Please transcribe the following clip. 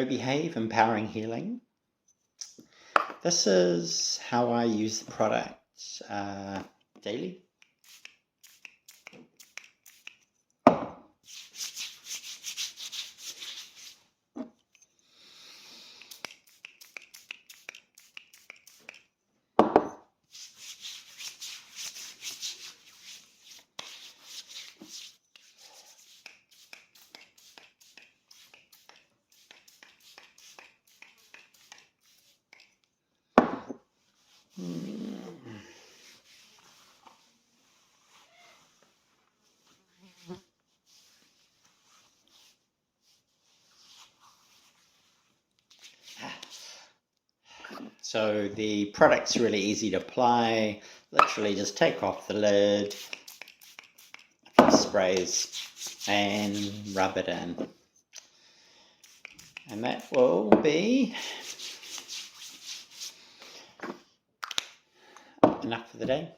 Behave Empowering Healing. This is how I use the product daily. So the product's really easy to apply. Literally just take off the lid, a few sprays, and rub it in. And that will be enough for the day.